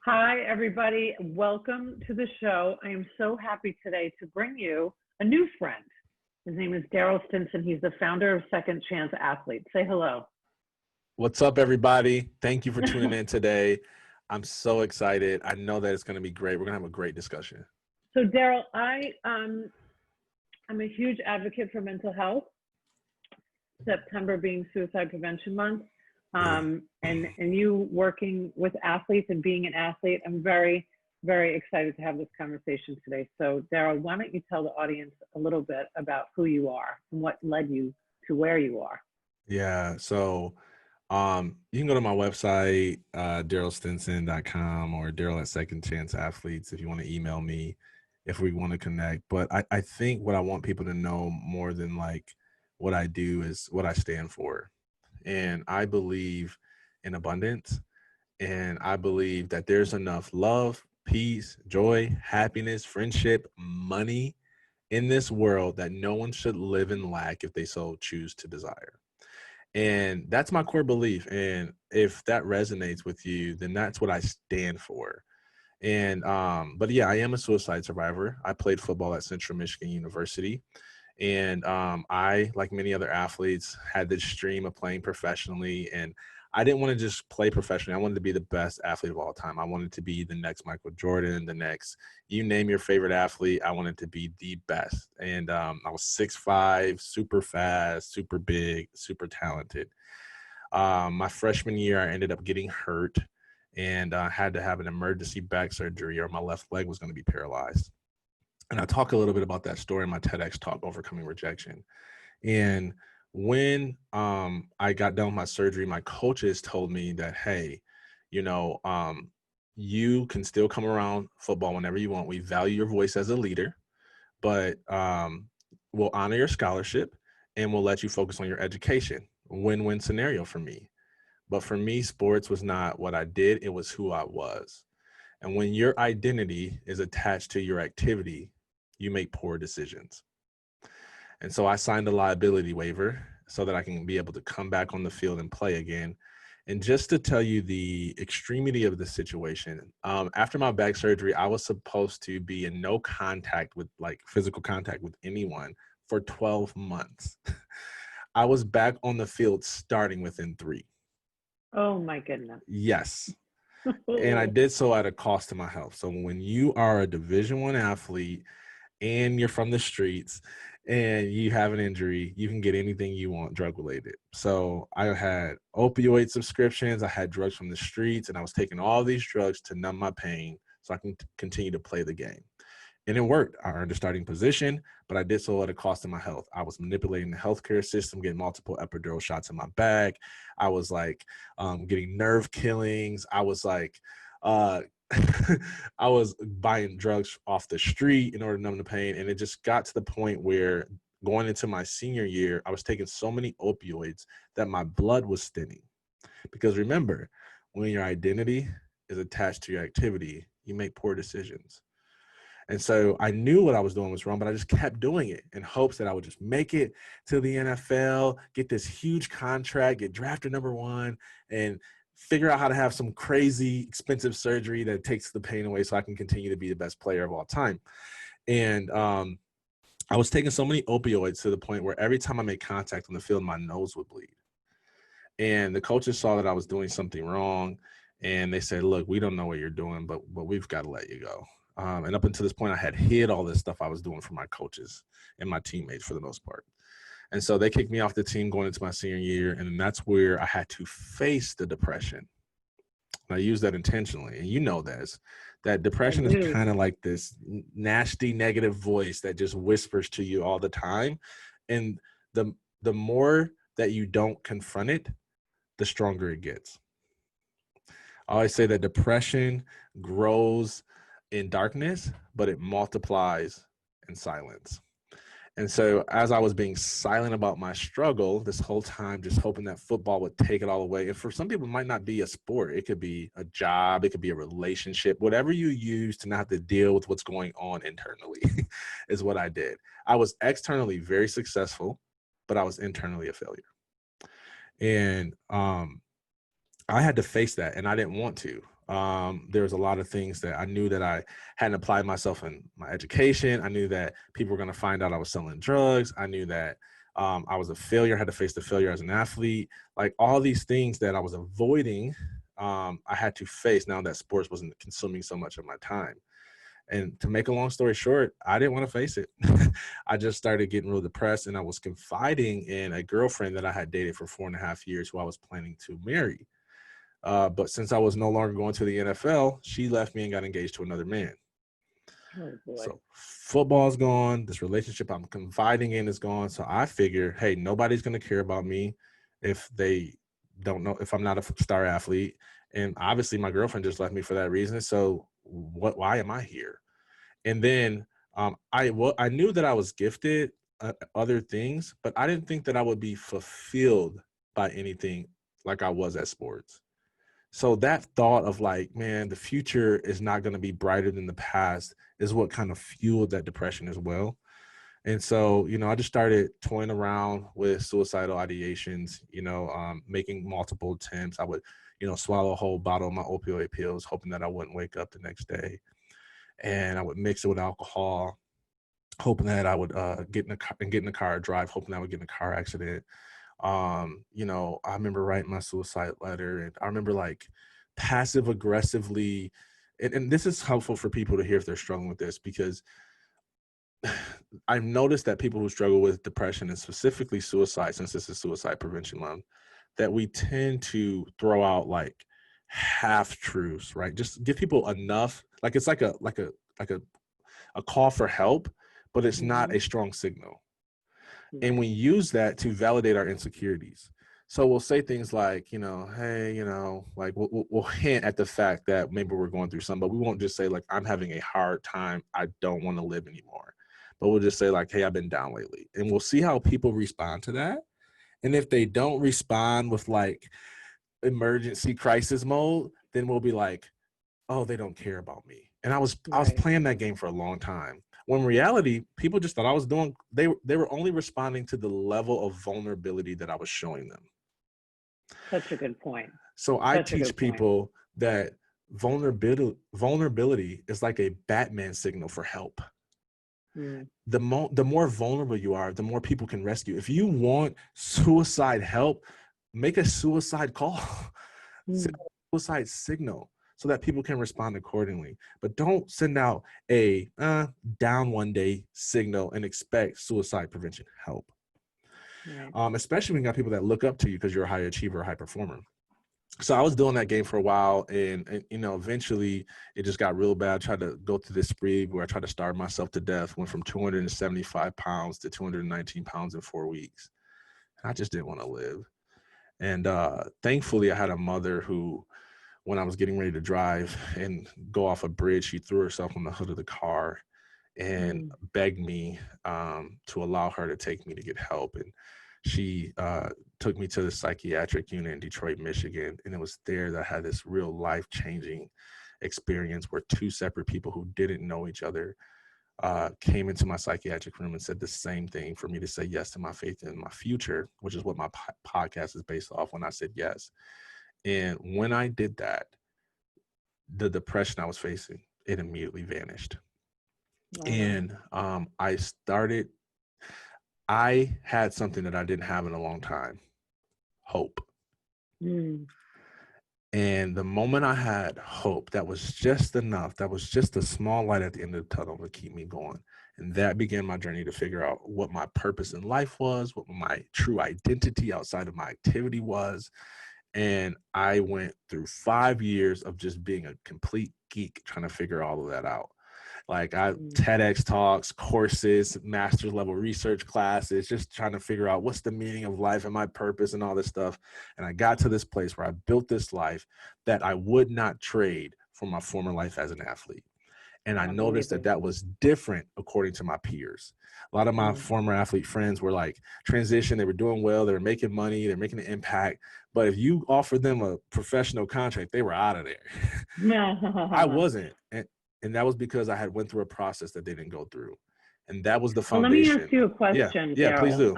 Hi, everybody. Welcome to the show. I am so happy today to bring you a new friend. His name is Darryll Stinson. He's the founder of Second Chance Athletes. Say hello. What's up, everybody? Thank you for tuning in today. I'm so excited. I know that it's going to be great. We're going to have a great discussion. So, Darryll, I'm a huge advocate for mental health. September being Suicide Prevention Month, and you working with athletes and being an athlete, I'm very, very excited to have this conversation today. So, Darryll, why don't you tell the audience a little bit about who you are and what led you to where you are? Yeah. So you can go to my website, darrylstinson.com, or Darryll at Second Chance Athletes if you want to email me, if we want to connect. But I think what I want people to know more than like what I do is what I stand for. And I believe in abundance. And I believe that there's enough love, peace, joy, happiness, friendship, money in this world that no one should live in lack if they so choose to desire. And that's my core belief. And if that resonates with you, then that's what I stand for. And but yeah, I am a suicide survivor. I played football at Central Michigan University. And I, like many other athletes, had this dream of playing professionally. And I didn't want to just play professionally. I wanted to be the best athlete of all time. I wanted to be the next Michael Jordan, the next, you name your favorite athlete. I wanted to be the best. And I was 6'5", super fast, super big, super talented. My freshman year, I ended up getting hurt and had to have an emergency back surgery, or my left leg was going to be paralyzed. And I talk a little bit about that story in my TEDx talk, Overcoming Rejection. And when I got done with my surgery, my coaches told me that, hey, you can still come around football whenever you want. We value your voice as a leader, but we'll honor your scholarship and we'll let you focus on your education. Win-win scenario for me. But for me, sports was not what I did. It was who I was. And when your identity is attached to your activity, you make poor decisions. And so I signed a liability waiver so that I can be able to come back on the field and play again. And just to tell you the extremity of the situation, after my back surgery, I was supposed to be in no contact with, like, physical contact with anyone for 12 months. I was back on the field starting within 3. Oh, my goodness. Yes. And I did so at a cost to my health. So when you are a Division I athlete and you're from the streets and you have an injury, you can get anything you want drug related. So I had opioid subscriptions, I had drugs from the streets, and I was taking all these drugs to numb my pain so I can continue to play the game. And it worked. I earned a starting position, but I did so at a cost to my health. I was manipulating the healthcare system, getting multiple epidural shots in my back. I was like getting nerve killings. I was like, I was buying drugs off the street in order to numb the pain. And it just got to the point where going into my senior year, I was taking so many opioids that my blood was thinning. Because remember, when your identity is attached to your activity, you make poor decisions. And so I knew what I was doing was wrong, but I just kept doing it in hopes that I would just make it to the NFL, get this huge contract, get drafted #1, and figure out how to have some crazy expensive surgery that takes the pain away so I can continue to be the best player of all time. And I was taking so many opioids to the point where every time I made contact on the field, my nose would bleed. And the coaches saw that I was doing something wrong, and they said, look, we don't know what you're doing, but we've got to let you go. And up until this point, I had hid all this stuff I was doing from my coaches and my teammates for the most part. And so they kicked me off the team going into my senior year, and that's where I had to face the depression. And I use that intentionally, and you know this, that depression is kind of like this nasty negative voice that just whispers to you all the time. And the more that you don't confront it, the stronger it gets. I always say that depression grows in darkness, but it multiplies in silence. And so as I was being silent about my struggle this whole time, just hoping that football would take it all away. And for some people, it might not be a sport. It could be a job. It could be a relationship. Whatever you use to not have to deal with what's going on internally is what I did. I was externally very successful, but I was internally a failure. And I had to face that, and I didn't want to. There was a lot of things that I knew that I hadn't applied myself in my education. I knew that people were going to find out I was selling drugs. I knew that I was a failure. I had to face the failure as an athlete. Like all these things that I was avoiding, I had to face now that sports wasn't consuming so much of my time. And to make a long story short, I didn't want to face it. I just started getting real depressed, and I was confiding in a girlfriend that I had dated for 4.5 years who I was planning to marry. But since I was no longer going to the NFL, she left me and got engaged to another man. Oh boy. So football's gone. This relationship I'm confiding in is gone. So I figure, hey, nobody's going to care about me if they don't know if I'm not a star athlete. And obviously my girlfriend just left me for that reason. So why am I here? And then I knew that I was gifted other things, but I didn't think that I would be fulfilled by anything like I was at sports. So that thought of like, man, the future is not going to be brighter than the past is what kind of fueled that depression as well. And so, I just started toying around with suicidal ideations, making multiple attempts. I would, swallow a whole bottle of my opioid pills, hoping that I wouldn't wake up the next day. And I would mix it with alcohol, hoping that I would get in the car, drive, hoping I would get in a car accident. I remember writing my suicide letter, and I remember like passive aggressively, and this is helpful for people to hear if they're struggling with this, because I've noticed that people who struggle with depression and specifically suicide, since this is Suicide Prevention Month, that we tend to throw out like half truths, right? Just give people enough, like it's like a call for help, but it's not a strong signal. And we use that to validate our insecurities. So we'll say things like, hey, like we'll hint at the fact that maybe we're going through something, but we won't just say like, I'm having a hard time, I don't want to live anymore. But we'll just say like, hey, I've been down lately. And we'll see how people respond to that. And if they don't respond with like emergency crisis mode, then we'll be like, oh, they don't care about me. And I was playing that game for a long time. When in reality, people just thought I was doing, they were only responding to the level of vulnerability that I was showing them. Such a good point. So I teach people that vulnerability is like a Batman signal for help. The more vulnerable you are, the more people can rescue. If you want suicide help, make a suicide call, send a suicide signal so that people can respond accordingly. But don't send out a down one day signal and expect suicide prevention help. Right. Especially when you got people that look up to you because you're a high achiever, a high performer. So I was doing that game for a while, and eventually it just got real bad. I tried to go through this spree where I tried to starve myself to death, went from 275 pounds to 219 pounds in 4 weeks. And I just didn't want to live. And thankfully I had a mother who, when I was getting ready to drive and go off a bridge, she threw herself on the hood of the car and begged me to allow her to take me to get help. And she took me to the psychiatric unit in Detroit, Michigan. And it was there that I had this real life-changing experience where two separate people who didn't know each other came into my psychiatric room and said the same thing for me to say yes to my faith in my future, which is what my podcast is based off. When I said yes. And when I did that, the depression I was facing, it immediately vanished. Wow. And I had something that I didn't have in a long time: hope. And the moment I had hope, that was just enough. That was just a small light at the end of the tunnel to keep me going. And that began my journey to figure out what my purpose in life was, what my true identity outside of my activity was. And I went through 5 years of just being a complete geek trying to figure all of that out. Like TEDx talks, courses, master's level research classes, just trying to figure out what's the meaning of life and my purpose and all this stuff. And I got to this place where I built this life that I would not trade for my former life as an athlete. And I noticed that was different according to my peers. A lot of my former athlete friends were like transition. They were doing well. They were making money. They're making an impact. But if you offered them a professional contract, they were out of there. I wasn't. And that was because I had went through a process that they didn't go through. And that was the foundation. Well, let me ask you a question, Yeah, please do.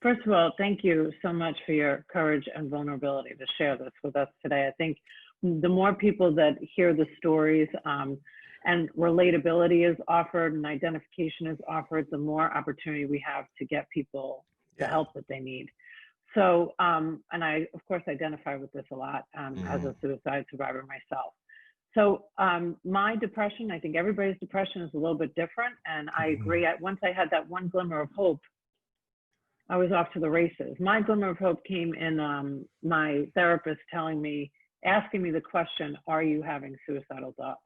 First of all, thank you so much for your courage and vulnerability to share this with us today. I think the more people that hear the stories, and relatability is offered and identification is offered, the more opportunity we have to get people the help that they need. So, and I, of course, identify with this a lot as a suicide survivor myself. So my depression, I think everybody's depression is a little bit different. And I agree. Once I had that one glimmer of hope, I was off to the races. My glimmer of hope came in my therapist telling me, asking me the question, are you having suicidal thoughts?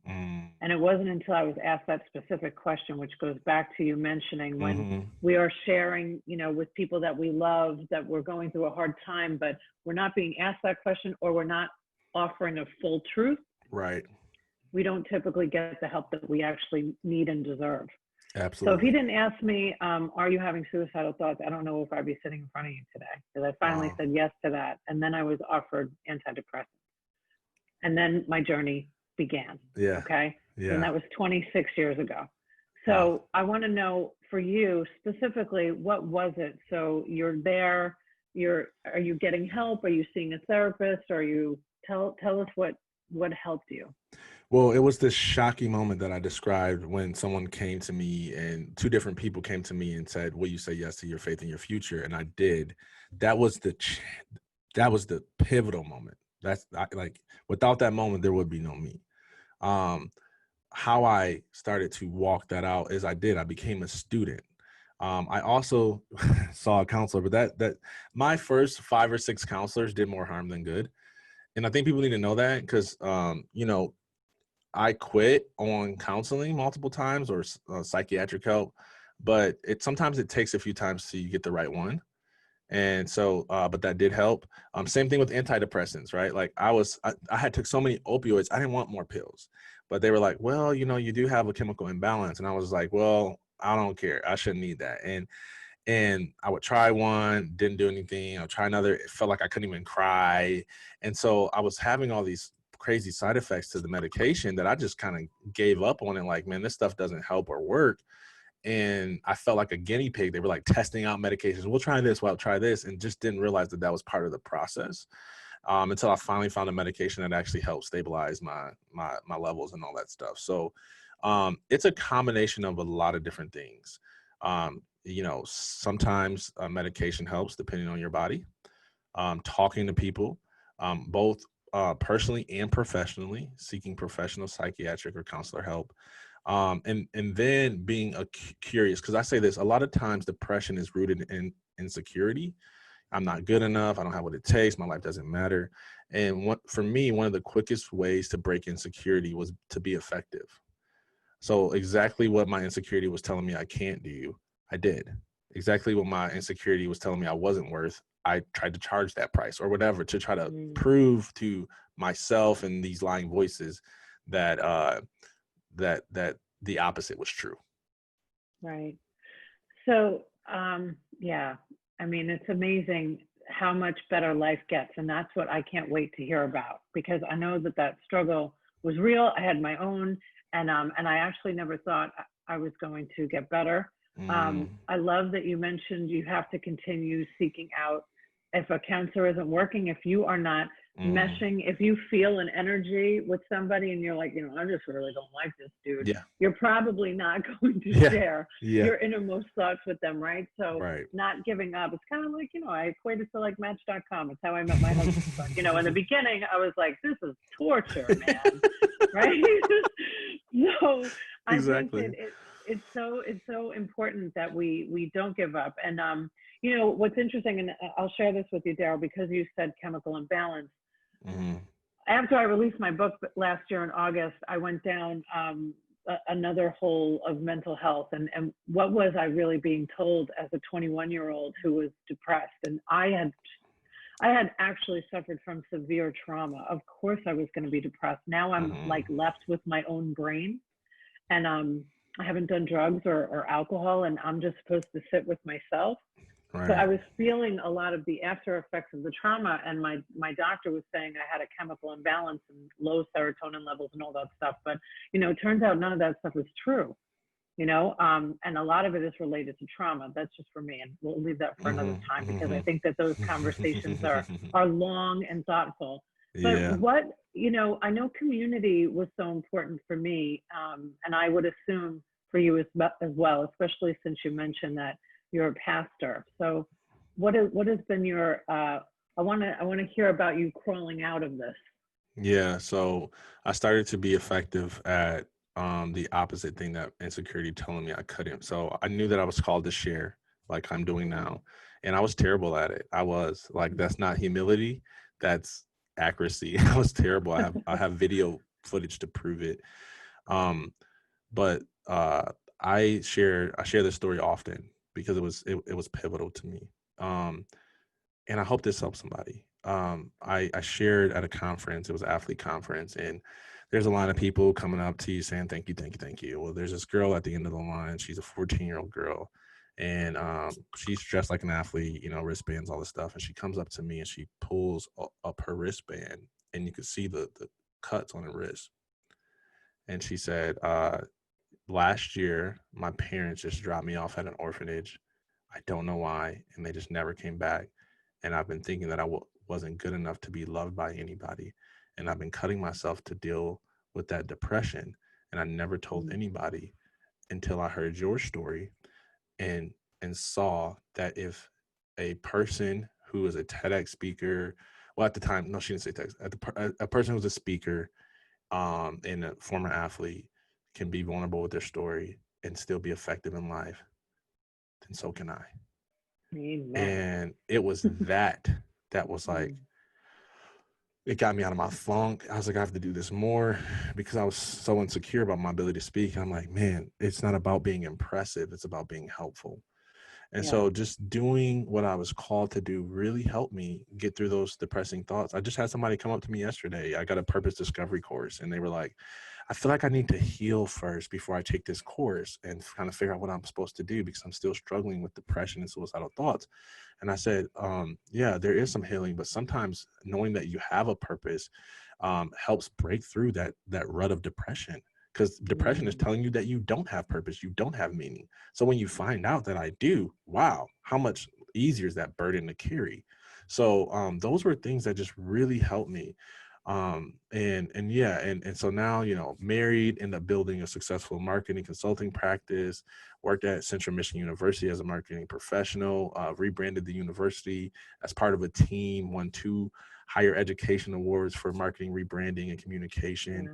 And it wasn't until I was asked that specific question, which goes back to you mentioning when we are sharing, you know, with people that we love, that we're going through a hard time, but we're not being asked that question, or we're not offering a full truth. Right. We don't typically get the help that we actually need and deserve. Absolutely. So if you didn't ask me, are you having suicidal thoughts? I don't know if I'd be sitting in front of you today, because I finally said yes to that. And then I was offered antidepressants. And then my journey began. Yeah. Okay. Yeah. And that was 26 years ago. So I want to know for you specifically, what was it? So you're there, are you getting help? Are you seeing a therapist? Are you, tell us what helped you? Well, it was this shocking moment that I described when someone came to me, and two different people came to me and said, will you say yes to your faith in your future? And I did. That was the pivotal moment. That's like, without that moment, there would be no me. How I started to walk that out is I became a student. I also saw a counselor, but that my first 5 or 6 counselors did more harm than good. And I think people need to know that, because, you know, I quit on counseling multiple times, or psychiatric help, but sometimes it takes a few times till you get the right one. And so, but that did help. Same thing with antidepressants, right? Like I had took so many opioids, I didn't want more pills, but they were like, well, you know, you do have a chemical imbalance. And I was like, well, I don't care. I shouldn't need that. And I would try one, didn't do anything. I'll try another. It felt like I couldn't even cry. And so I was having all these crazy side effects to the medication that I just kind of gave up on it. Like, man, this stuff doesn't help or work. And I felt like a guinea pig. They were like testing out medications. We'll try this, we'll try this, and just didn't realize that was part of the process, until I finally found a medication that actually helped stabilize my levels and all that stuff. So it's a combination of a lot of different things. You know, sometimes medication helps depending on your body. Talking to people, both personally and professionally, seeking professional psychiatric or counselor help. And then being curious, because I say this, a lot of times depression is rooted in insecurity. I'm not good enough. I don't have what it takes. My life doesn't matter. And for me, one of the quickest ways to break insecurity was to be effective. So exactly what my insecurity was telling me I can't do, I did. Exactly what my insecurity was telling me I wasn't worth, I tried to charge that price or whatever, to try to prove to myself and these lying voices that that the opposite was true. Right. So, yeah, I mean, it's amazing how much better life gets. And that's what I can't wait to hear about, because I know that struggle was real. I had my own, and I actually never thought I was going to get better. I love that you mentioned you have to continue seeking out. If a counselor isn't working, if you are not meshing, if you feel an energy with somebody and you're like, you know, I just really don't like this dude, you're probably not going to share your innermost thoughts with them, right? So not giving up. It's kind of like, you know, I equate it to like Match.com. It's how I met my husband. But, you know, in the beginning, I was like, this is torture, man, right? So I think that it's so important that we don't give up. And you know, what's interesting, and I'll share this with you, Darryll, because you said chemical imbalance. After I released my book last year in August, I went down another hole of mental health. And what was I really being told as a 21-year-old who was depressed? And I had actually suffered from severe trauma. Of course I was going to be depressed. Now I'm like left with my own brain. And I haven't done drugs or alcohol, and I'm just supposed to sit with myself. So I was feeling a lot of the after effects of the trauma, and my doctor was saying I had a chemical imbalance and low serotonin levels and all that stuff. But, you know, it turns out none of that stuff is true, you know, and a lot of it is related to trauma. That's just for me, and we'll leave that for another time, because I think that those conversations are long and thoughtful. But Yeah. what, I know community was so important for me, and I would assume for you as well, especially since you mentioned that you're a pastor. So what has been your, I want to hear about you crawling out of this. Yeah. So I started to be effective at the opposite thing that insecurity telling me I couldn't. So I knew that I was called to share like I'm doing now. And I was terrible at it. I was like, that's not humility, that's accuracy. I was terrible. I have video footage to prove it. Um, but I share this story often because it was pivotal to me. Um, and I hope this helps somebody. I shared at a conference, it was an athlete conference, and there's a line of people coming up to you saying, thank you, thank you, thank you. Well, there's this girl at the end of the line. She's a 14-year-old girl, and she's dressed like an athlete, wristbands, all this stuff. And she comes up to me and she pulls up her wristband, and you could see the cuts on her wrist. And she said, last year, my parents just dropped me off at an orphanage. I don't know why, and they just never came back. And I've been thinking that wasn't good enough to be loved by anybody. And I've been cutting myself to deal with that depression. And I never told anybody until I heard your story and saw that if a person who is a TEDx speaker, well, at the time, no, she didn't say TEDx, a person who's a speaker and a former athlete can be vulnerable with their story and still be effective in life, then so can I. Amen. And it was that was like, it got me out of my funk. I was like, I have to do this more because I was so insecure about my ability to speak. I'm like, man, it's not about being impressive. It's about being helpful. And Yeah. so just doing what I was called to do really helped me get through those depressing thoughts. I just had somebody come up to me yesterday. I got a purpose discovery course, and they were like, I feel like I need to heal first before I take this course and kind of figure out what I'm supposed to do because I'm still struggling with depression and suicidal thoughts. And I said, yeah, there is some healing, but sometimes knowing that you have a purpose helps break through that rut of depression, because depression is telling you that you don't have purpose, you don't have meaning. So when you find out that I do, wow, how much easier is that burden to carry? So those were things that just really helped me. And yeah, and so now, married, ended up building a successful marketing consulting practice, worked at Central Michigan University as a marketing professional, rebranded the university as part of a team, won 2 higher education awards for marketing, rebranding, and communication,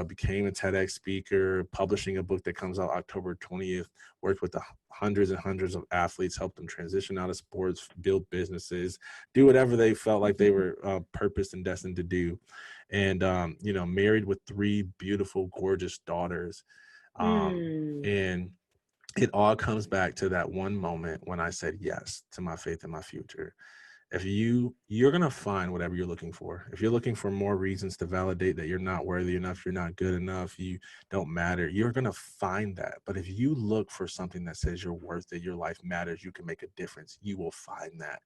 became a TEDx speaker, publishing a book that comes out October 20th, worked with the hundreds and hundreds of athletes, helped them transition out of sports, build businesses, do whatever they felt like they were purposed and destined to do. And, married with 3 beautiful, gorgeous daughters. And it all comes back to that one moment when I said yes to my faith and my future. If you're going to find whatever you're looking for. If you're looking for more reasons to validate that you're not worthy enough, you're not good enough, you don't matter, you're going to find that. But if you look for something that says you're worth it, your life matters, you can make a difference, you will find that.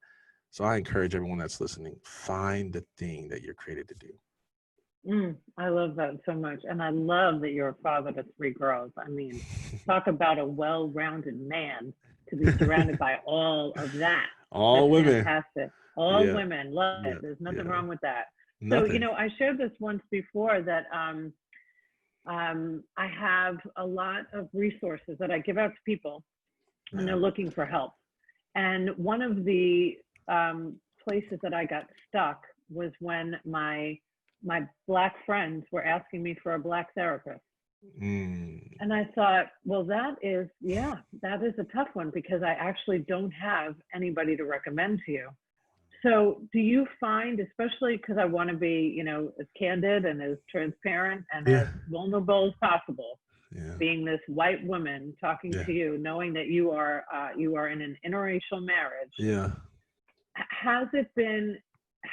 So I encourage everyone that's listening, find the thing that you're created to do. I love that so much. And I love that you're a father to 3 girls. I mean, talk about a well-rounded man to be surrounded by all of that. All That's women. fantastic. All women. Love it. There's nothing wrong with that. Nothing. So, I shared this once before that I have a lot of resources that I give out to people when they're looking for help. And one of the places that I got stuck was when my Black friends were asking me for a Black therapist. And I thought, well, that is a tough one because I actually don't have anybody to recommend to you. So do you find, especially because I want to be, as candid and as transparent and as vulnerable as possible, being this white woman talking to you, knowing that you are in an interracial marriage.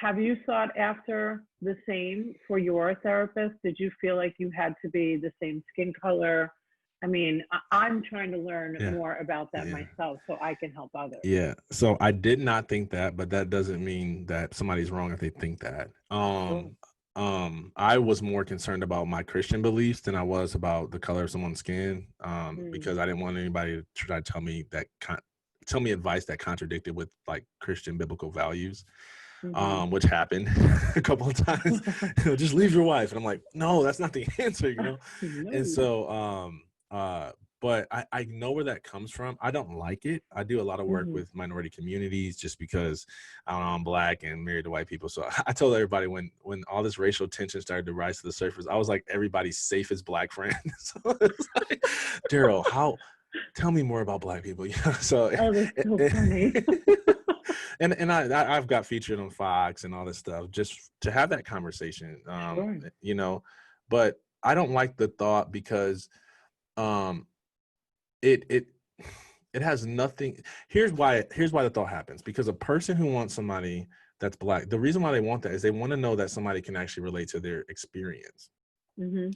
Have you sought after the same for your therapist? Did you feel like you had to be the same skin color? I mean, I'm trying to learn more about that myself so I can help others. Yeah. So I did not think that, but that doesn't mean that somebody's wrong if they think that. I was more concerned about my Christian beliefs than I was about the color of someone's skin, because I didn't want anybody to try to tell me advice that contradicted with like Christian biblical values. which happened a couple of times. Just leave your wife. And I'm like, no, that's not the answer, No. And so, but I know where that comes from. I don't like it. I do a lot of work with minority communities just because I don't know, I'm Black and married to white people. So I told everybody when all this racial tension started to rise to the surface, I was like everybody's safest Black friend. So it's like, Darryll, tell me more about Black people. So oh, that's so funny. and I've got featured on Fox and all this stuff just to have that conversation. Sure. But I don't like the thought because it has nothing. Here's why the thought happens, because a person who wants somebody that's Black, the reason why they want that is they want to know that somebody can actually relate to their experience.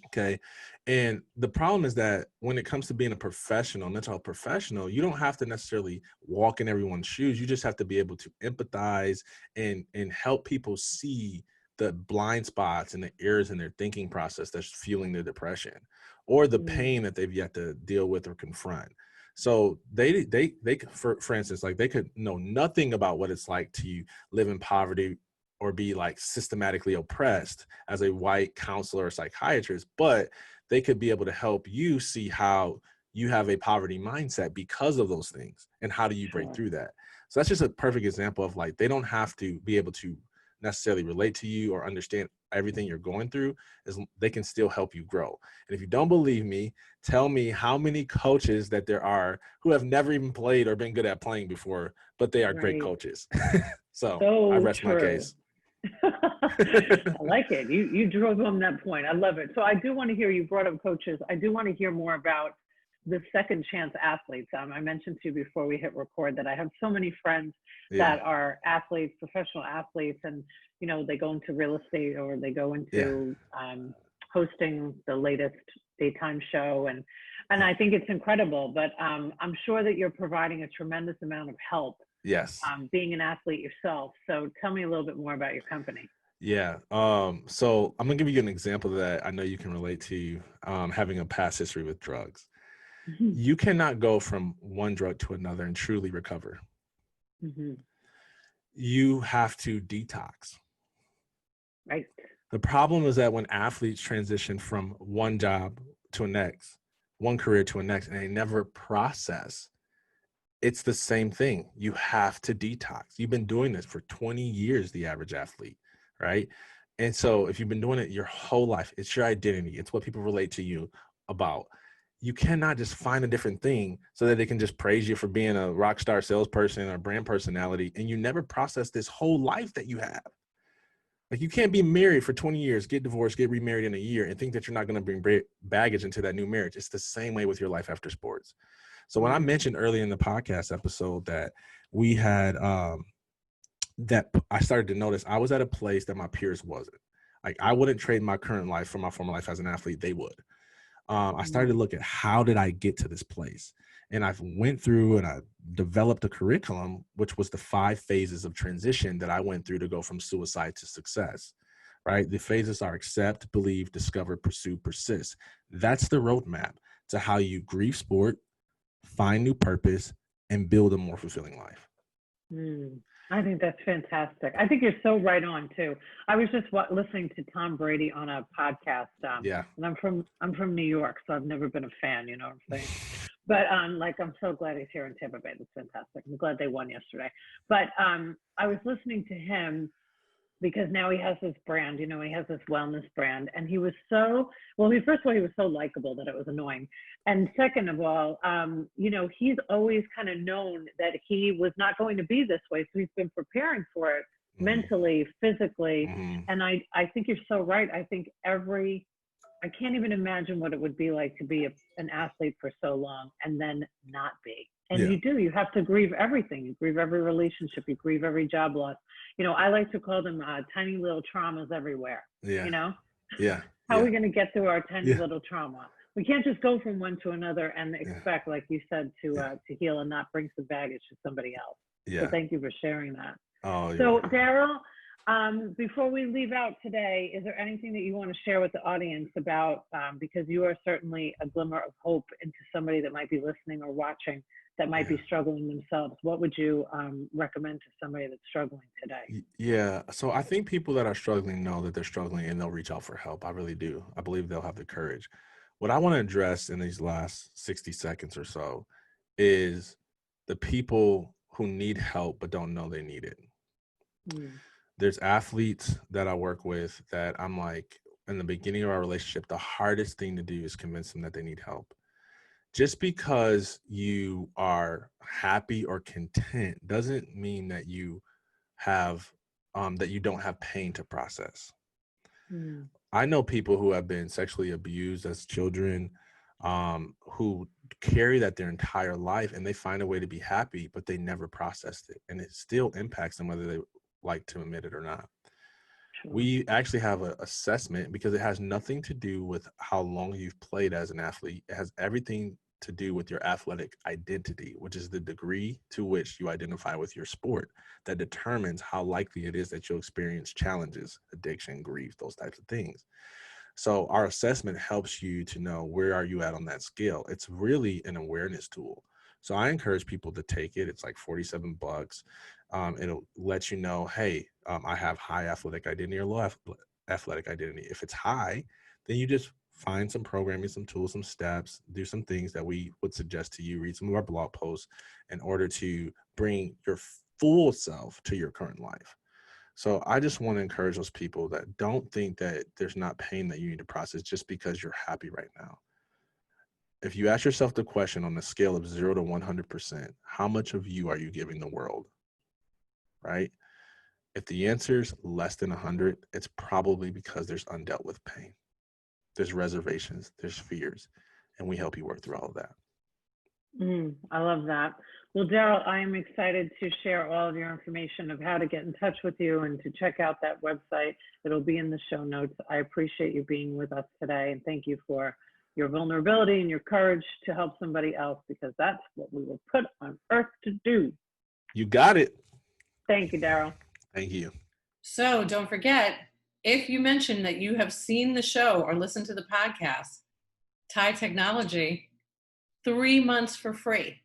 Okay. And the problem is that when it comes to being a professional, mental health professional, you don't have to necessarily walk in everyone's shoes. You just have to be able to empathize and help people see the blind spots and the errors in their thinking process that's fueling their depression or the pain that they've yet to deal with or confront. So they for instance, like they could know nothing about what it's like to live in poverty or be like systematically oppressed as a white counselor or psychiatrist, but they could be able to help you see how you have a poverty mindset because of those things and how do you break through that. So that's just a perfect example of like, they don't have to be able to necessarily relate to you or understand everything you're going through, as they can still help you grow. And if you don't believe me, tell me how many coaches that there are who have never even played or been good at playing before, but they are great coaches. So I rest my case. I like it. You drove home that point. I love it. So I do want to hear, you brought up coaches. I do want to hear more about the second chance athletes. I mentioned to you before we hit record that I have so many friends that are athletes, professional athletes, and they go into real estate or they go into hosting the latest daytime show, and I think it's incredible. But I'm sure that you're providing a tremendous amount of help. Yes. Being an athlete yourself. So tell me a little bit more about your company. Yeah. So I'm gonna give you an example that I know you can relate to, having a past history with drugs. You cannot go from one drug to another and truly recover. You have to detox. Right. The problem is that when athletes transition from one job to a next, one career to a next, and they never process, it's the same thing. You have to detox. You've been doing this for 20 years, the average athlete, right? And so if you've been doing it your whole life, it's your identity. It's what people relate to you about. You cannot just find a different thing so that they can just praise you for being a rock star salesperson or brand personality, and you never process this whole life that you have. Like, you can't be married for 20 years, get divorced, get remarried in a year, and think that you're not going to bring baggage into that new marriage. It's the same way with your life after sports. So when I mentioned earlier in the podcast episode that we had, that I started to notice I was at a place that my peers wasn't. Like, I wouldn't trade my current life for my former life as an athlete. They would. I started to look at how did I get to this place? And I went through and I developed a curriculum, which was the 5 phases of transition that I went through to go from suicide to success, right? The phases are accept, believe, discover, pursue, persist. That's the roadmap to how you grieve sport, find new purpose, and build a more fulfilling life. I think that's fantastic. I think you're so right on too. I was just listening to Tom Brady on a podcast. And I'm from New York, so I've never been a fan. You know what I'm saying? But I'm so glad he's here in Tampa Bay. That's fantastic. I'm glad they won yesterday. But I was listening to him because now he has this brand, he has this wellness brand. And he was first of all, he was so likable that it was annoying. And second of all, he's always kind of known that he was not going to be this way. So he's been preparing for it mentally, physically. And I think you're so right. I think I can't even imagine what it would be like to be an athlete for so long and then not be. And you have to grieve everything. You grieve every relationship. You grieve every job loss. I like to call them tiny little traumas everywhere. How are we going to get through our tiny little trauma? We can't just go from one to another and expect, like you said, to heal and not bring some baggage to somebody else. So thank you for sharing that. Oh, so Darryll, Before we leave out today, is there anything that you want to share with the audience about, because you are certainly a glimmer of hope into somebody that might be listening or watching that might be struggling themselves? What would you recommend to somebody that's struggling today? Yeah. So I think people that are struggling know that they're struggling and they'll reach out for help. I really do. I believe they'll have the courage. What I want to address in these last 60 seconds or so is the people who need help but don't know they need it. Mm. There's athletes that I work with that I'm like, in the beginning of our relationship, the hardest thing to do is convince them that they need help. Just because you are happy or content doesn't mean that you have that you don't have pain to process. Mm. I know people who have been sexually abused as children, who carry that their entire life, and they find a way to be happy, but they never processed it, and it still impacts them whether they like to admit it or not. Sure. We actually have an assessment because it has nothing to do with how long you've played as an athlete. It has everything to do with your athletic identity, which is the degree to which you identify with your sport that determines how likely it is that you'll experience challenges, addiction, grief, those types of things. So our assessment helps you to know where are you at on that scale. It's really an awareness tool. So I encourage people to take it. It's like $47. It'll let you know, hey, I have high athletic identity or low athletic identity. If it's high, then you just find some programming, some tools, some steps, do some things that we would suggest to you, read some of our blog posts in order to bring your full self to your current life. So I just want to encourage those people that don't think that there's not pain that you need to process just because you're happy right now. If you ask yourself the question on a scale of 0 to 100%, how much of you are you giving the world, right? If the answer is less than 100, it's probably because there's undealt with pain. There's reservations, there's fears, and we help you work through all of that. I love that. Well, Darryll, I am excited to share all of your information of how to get in touch with you and to check out that website. It'll be in the show notes. I appreciate you being with us today, and thank you for your vulnerability and your courage to help somebody else, because that's what we were put on earth to do. You got it. Thank you, Darryll. Thank you. So don't forget, if you mention that you have seen the show or listened to the podcast, Thai Technology, 3 months for free.